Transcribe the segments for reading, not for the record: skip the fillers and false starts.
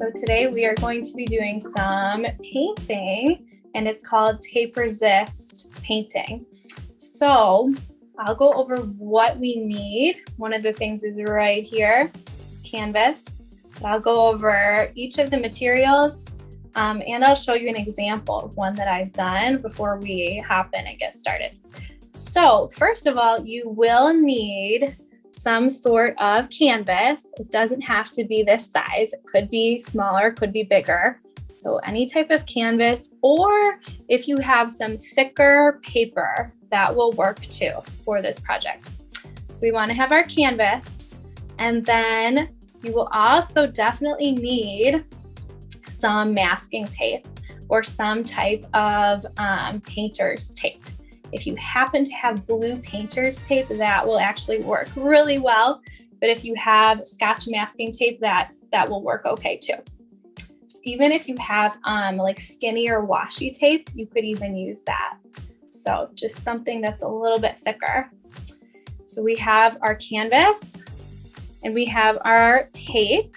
So today we are going to be doing some painting, and it's called tape resist painting. So I'll go over what we need. One of the things is right here, canvas. I'll go over each of the materials and I'll show you an example of one that I've done before we hop in and get started. So first of all, you will need some sort of canvas. It doesn't have to be this size. It could be smaller, could be bigger. So any type of canvas, or if you have some thicker paper, that will work too for this project. So we want to have our canvas, and then you will also definitely need some masking tape or some type of painter's tape. If you happen to have blue painter's tape, that will actually work really well. But if you have Scotch masking tape, that will work okay too. Even if you have like skinny or washi tape, you could even use that. So just something that's a little bit thicker. So we have our canvas and we have our tape.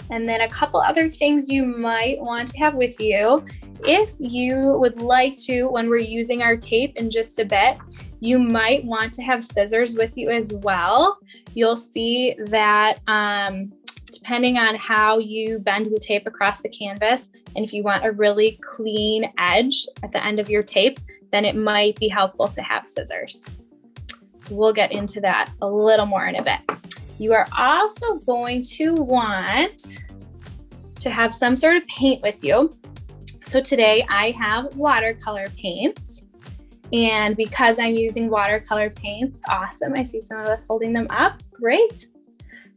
And then a couple other things you might want to have with you. If you would like to, when we're using our tape in just a bit, you might want to have scissors with you as well. You'll see that depending on how you bend the tape across the canvas, and if you want a really clean edge at the end of your tape, then it might be helpful to have scissors. So we'll get into that a little more in a bit. You are also going to want to have some sort of paint with you. So today I have watercolor paints, and because I'm using watercolor paints, awesome. I see some of us holding them up, great.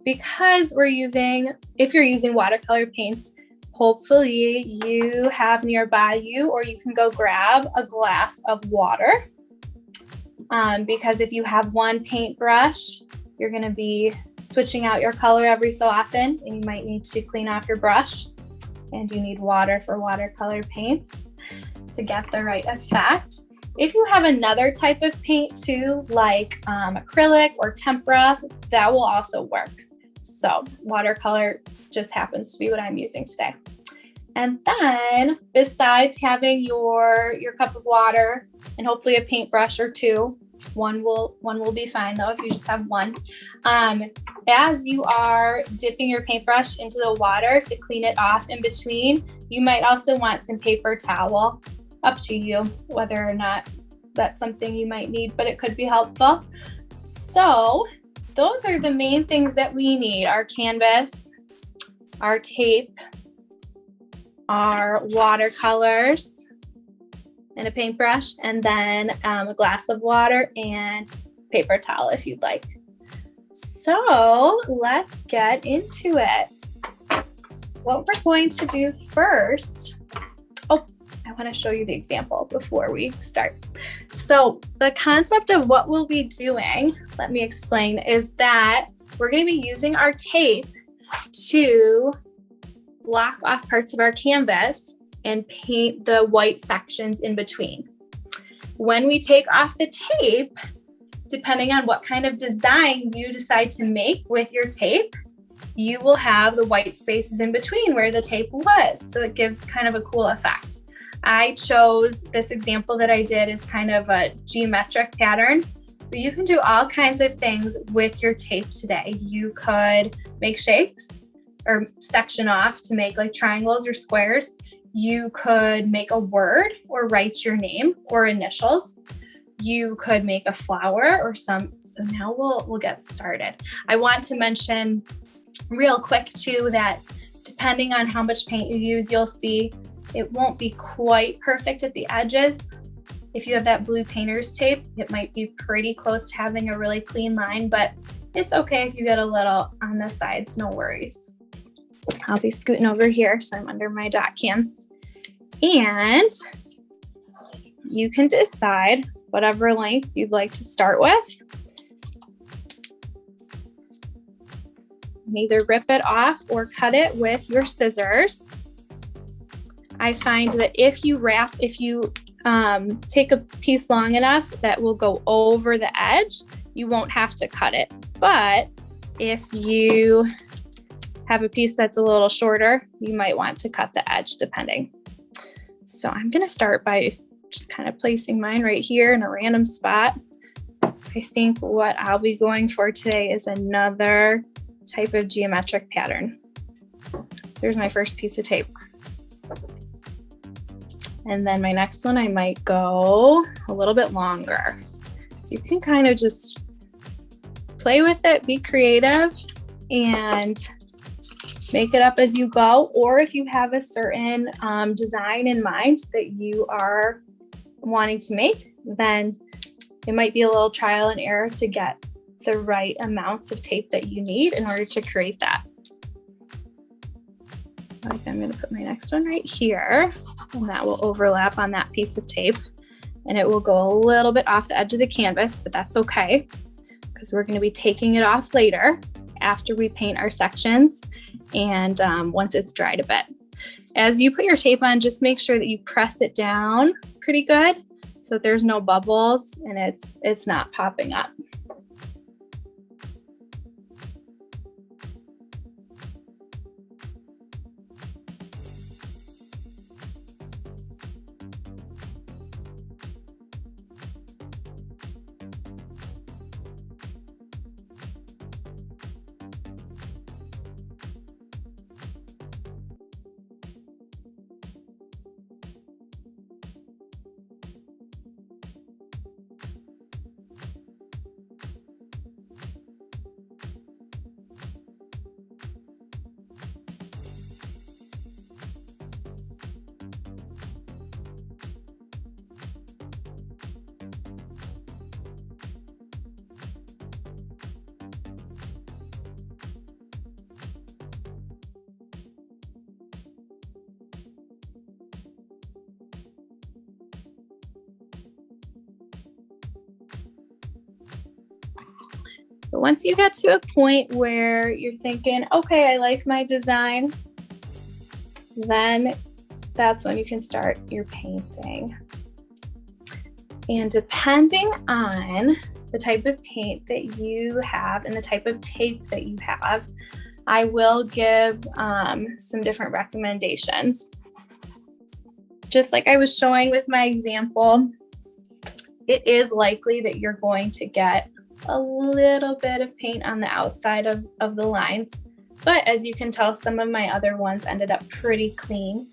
Because if you're using watercolor paints, hopefully you have nearby you, or you can go grab a glass of water. Because if you have one paintbrush, you're gonna be switching out your color every so often, and you might need to clean off your brush. And you need water for watercolor paints to get the right effect. If you have another type of paint too, like acrylic or tempera, that will also work. So watercolor just happens to be what I'm using today. And then besides having your cup of water and hopefully a paintbrush or two, one will be fine though if you just have one. As you are dipping your paintbrush into the water to clean it off in between, you might also want some paper towel. Up to you whether or not that's something you might need, but it could be helpful. So those are the main things that we need: our canvas, our tape, our watercolors, and a paintbrush, and then a glass of water and paper towel if you'd like. So let's get into it. What we're going to do first, I want to show you the example before we start. So the concept of what we'll be doing, let me explain, is that we're going to be using our tape to block off parts of our canvas and paint the white sections in between. When we take off the tape, depending on what kind of design you decide to make with your tape, you will have the white spaces in between where the tape was. So it gives kind of a cool effect. I chose this example that I did as kind of a geometric pattern, but you can do all kinds of things with your tape today. You could make shapes or section off to make like triangles or squares. You could make a word or write your name or initials. You could make a flower or some. So now we'll get started. I want to mention real quick too that depending on how much paint you use, you'll see it won't be quite perfect at the edges. If you have that blue painter's tape, it might be pretty close to having a really clean line, but it's okay if you get a little on the sides, no worries. I'll be scooting over here so I'm under my dot cam. And you can decide whatever length you'd like to start with. And either rip it off or cut it with your scissors. I find that if you take a piece long enough that will go over the edge, you won't have to cut it. But if you have a piece that's a little shorter, you might want to cut the edge depending. So I'm going to start by just kind of placing mine right here in a random spot. I think what I'll be going for today is another type of geometric pattern. There's my first piece of tape. And then my next one, I might go a little bit longer. So you can kind of just play with it, be creative, and make it up as you go. Or if you have a certain design in mind that you are wanting to make, then it might be a little trial and error to get the right amounts of tape that you need in order to create that. So like I'm going to put my next one right here, and that will overlap on that piece of tape, and it will go a little bit off the edge of the canvas, but that's okay because we're going to be taking it off later after we paint our sections and once it's dried a bit. As you put your tape on, just make sure that you press it down pretty good so that there's no bubbles and it's not popping up. But once you get to a point where you're thinking, okay, I like my design, then that's when you can start your painting. And depending on the type of paint that you have and the type of tape that you have, I will give some different recommendations. Just like I was showing with my example, it is likely that you're going to get a little bit of paint on the outside of the lines. But as you can tell, some of my other ones ended up pretty clean.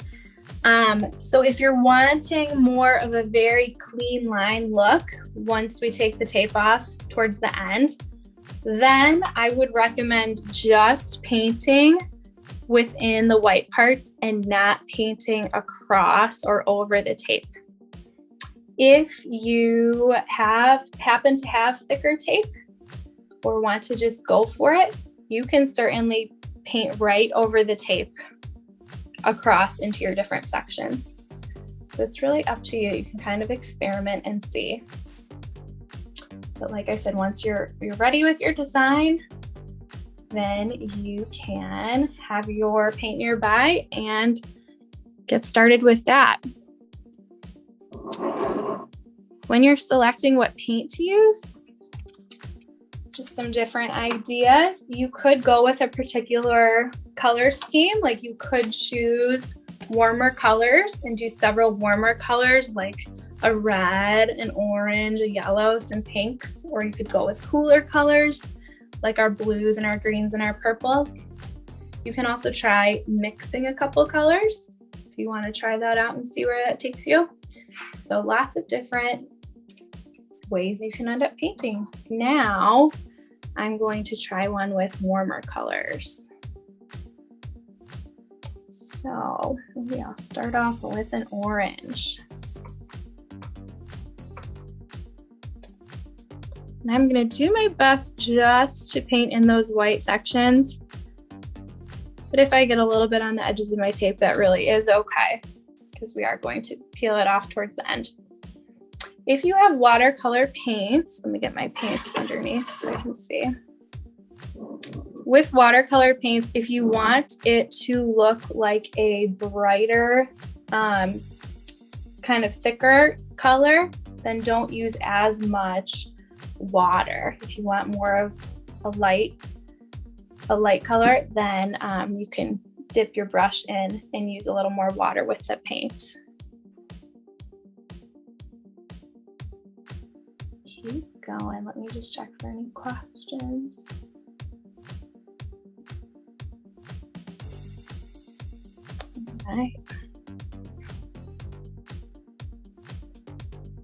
So if you're wanting more of a very clean line look, once we take the tape off towards the end, then I would recommend just painting within the white parts and not painting across or over the tape. If you happen to have thicker tape or want to just go for it, you can certainly paint right over the tape across into your different sections. So it's really up to you. You can kind of experiment and see. But like I said, once you're ready with your design, then you can have your paint nearby and get started with that. When you're selecting what paint to use, just some different ideas. You could go with a particular color scheme, like you could choose warmer colors and do several warmer colors like a red, an orange, a yellow, some pinks, or you could go with cooler colors like our blues and our greens and our purples. You can also try mixing a couple colors if you want to try that out and see where that takes you. So lots of different ways you can end up painting. Now I'm going to try one with warmer colors. So maybe I'll start off with an orange. And I'm going to do my best just to paint in those white sections. But if I get a little bit on the edges of my tape, that really is okay, because we are going to peel it off towards the end. If you have watercolor paints, let me get my paints underneath so I can see. With watercolor paints, if you want it to look like a brighter, kind of thicker color, then don't use as much water. If you want more of a light a light color, then you can dip your brush in and use a little more water with the paint. Keep going. Let me just check for any questions. All right.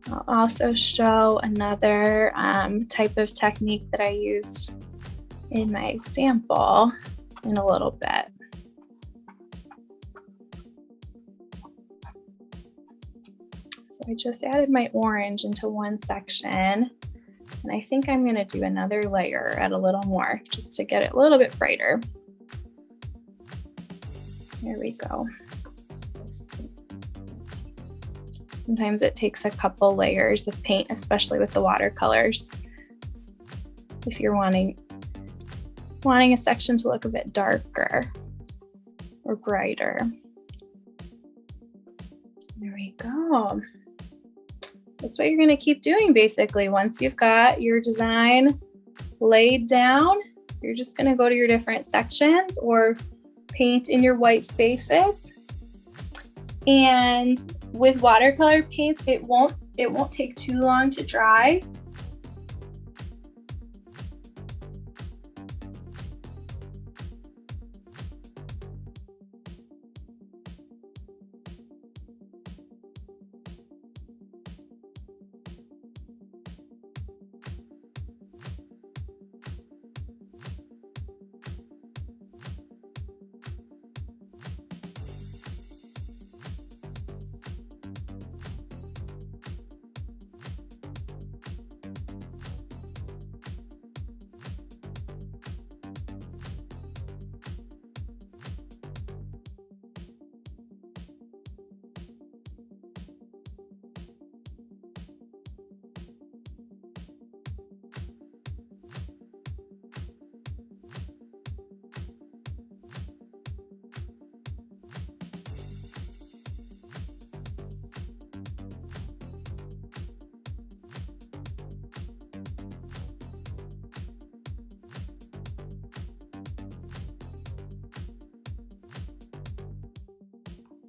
I'll also show another type of technique that I used in my example in a little bit. So I just added my orange into one section, and I think I'm going to do another layer, add a little more just to get it a little bit brighter. There we go. Sometimes it takes a couple layers of paint, especially with the watercolors, if you're wanting a section to look a bit darker or brighter. There we go. That's what you're going to keep doing basically. Once you've got your design laid down, you're just going to go to your different sections or paint in your white spaces. And with watercolor paints, it won't take too long to dry.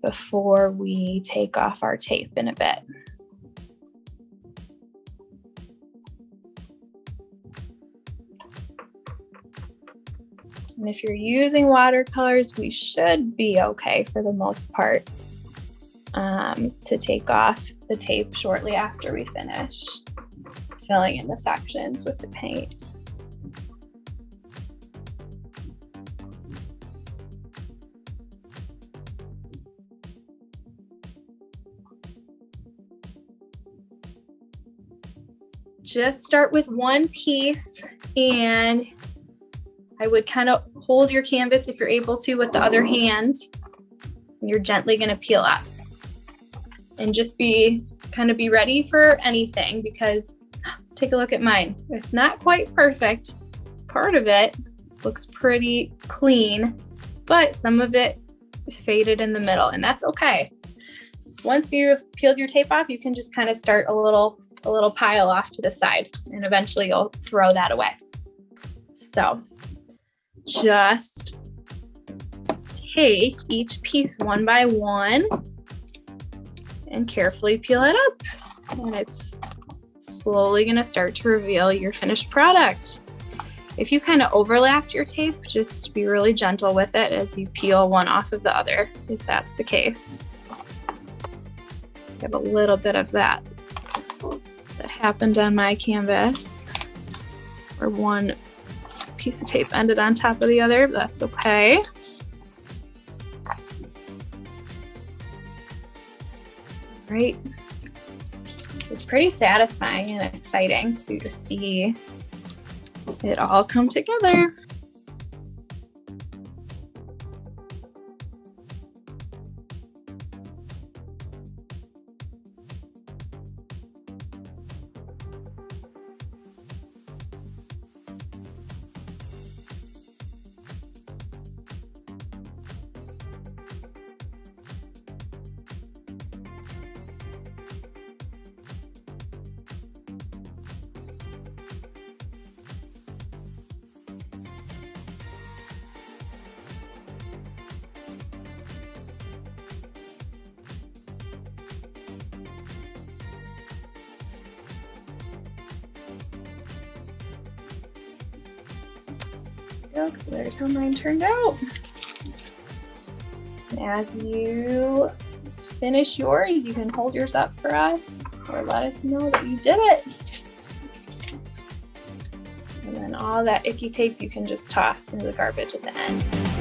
Before we take off our tape in a bit. And if you're using watercolors, we should be okay for the most part to take off the tape shortly after we finish filling in the sections with the paint. Just start with one piece, and I would kind of hold your canvas if you're able to with the other hand, and you're gently going to peel up. And just be ready for anything, because take a look at mine. It's not quite perfect. Part of it looks pretty clean, but some of it faded in the middle, and that's okay. Once you've peeled your tape off, you can just kind of start a little pile off to the side, and eventually you'll throw that away. So just take each piece one by one and carefully peel it up. And it's slowly going to start to reveal your finished product. If you kind of overlapped your tape, just be really gentle with it as you peel one off of the other, if that's the case. I have a little bit of that happened on my canvas, where one piece of tape ended on top of the other, but that's okay. Right. It's pretty satisfying and exciting to see it all come together. go. So there's how mine turned out. And as you finish yours, you can hold yours up for us or let us know that you did it. And then all that icky tape you can just toss into the garbage at the end.